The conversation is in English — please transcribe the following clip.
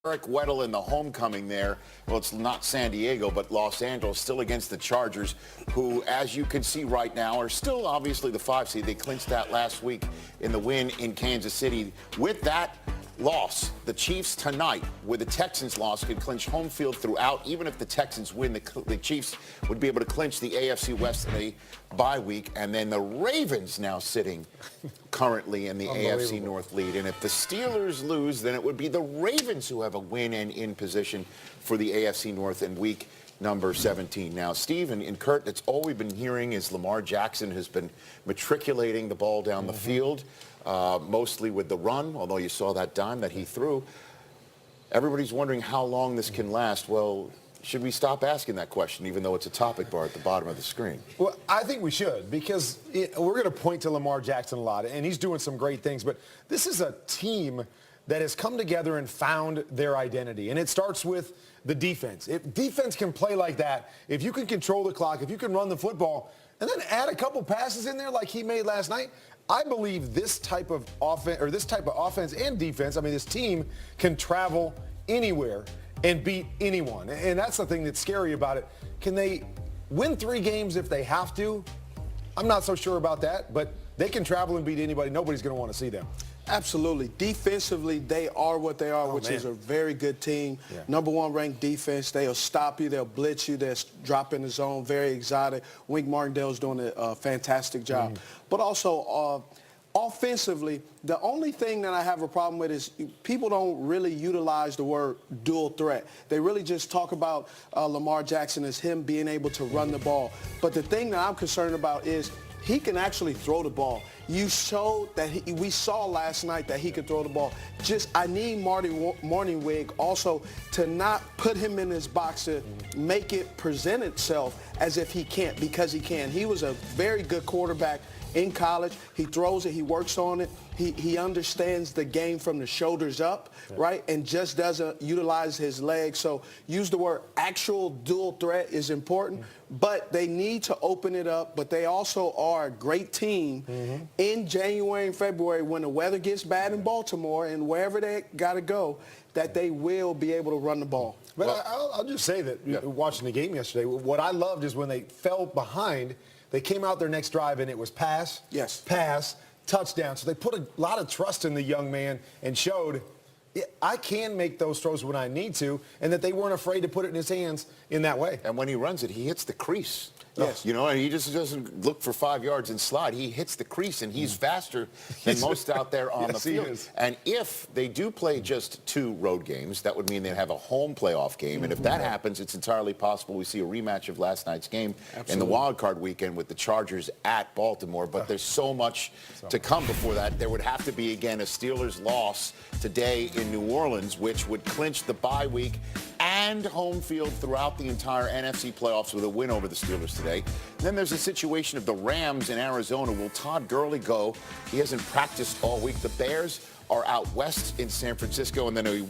Eric Weddle in the homecoming there. Well, it's not San Diego, but Los Angeles, still against the Chargers, who, as you can see right now, are still obviously the 5 seed. They clinched that last week in the win in Kansas City. With that loss, the Chiefs tonight, with the Texans loss, could clinch home field throughout. Even if the Texans win, the Chiefs would be able to clinch the AFC West in a bye week. And then the Ravens now sitting currently in the AFC North lead. And if the Steelers lose, then it would be the Ravens who have a win and in position for the AFC North in week number 17. Now, Steve and Kurt, that's all we've been hearing is Lamar Jackson has been matriculating the ball down the field, mostly with the run, although you saw that dime that he threw. Everybody's wondering how long this can last. Well, should we stop asking that question, even though it's a topic bar at the bottom of the screen? Well, I think we should, because we're going to point to Lamar Jackson a lot, and he's doing some great things, but this is a team that has come together and found their identity, and it starts with the defense. If defense can play like that, if you can control the clock, if you can run the football, and then add a couple passes in there like he made last night, I believe this type of offense and defense, I mean, this team can travel anywhere and beat anyone. And that's the thing that's scary about it. Can they win 3 games if they have to? I'm not so sure about that, but they can travel and beat anybody. Nobody's going to want to see them. Absolutely. Defensively, they are what they are, which is a very good team. Yeah. #1 ranked defense. They'll stop you. They'll blitz you. They'll drop in the zone. Very exotic. Wink Martindale's doing a fantastic job. But also, offensively, the only thing that I have a problem with is people don't really utilize the word dual threat. They really just talk about Lamar Jackson as him being able to run the ball. But the thing that I'm concerned about is he can actually throw the ball. You showed that we saw last night that he could throw the ball. I need Morningwig also to not put him in his box to make it present itself as if he can't, because he can. He was a very good quarterback in college. He throws it. He works on it. He understands the game from the shoulders up, right, and just doesn't utilize his legs. So use the word actual dual threat is important, but they need to open it up. But they also are a great team in January and February when the weather gets bad in Baltimore and wherever they got to go, that they will be able to run the ball. But I'll just say that watching the game yesterday, what I loved is when they fell behind, they came out their next drive and it was pass, pass, touchdown. So they put a lot of trust in the young man and showed I can make those throws when I need to, and that they weren't afraid to put it in his hands in that way. And when he runs it, he hits the crease. Yes. You know, and he just doesn't look for 5 yards and slide. He hits the crease, and he's faster than most out there on the field. And if they do play just 2 road games, that would mean they'd have a home playoff game. And if that happens, it's entirely possible we see a rematch of last night's game in the wild card weekend with the Chargers at Baltimore. But there's so much to come before that. There would have to be, again, a Steelers loss today in New Orleans, which would clinch the bye week and home field throughout the entire NFC playoffs with a win over the Steelers today. And then there's a situation of the Rams in Arizona. Will Todd Gurley go? He hasn't practiced all week. The Bears are out west in San Francisco, and then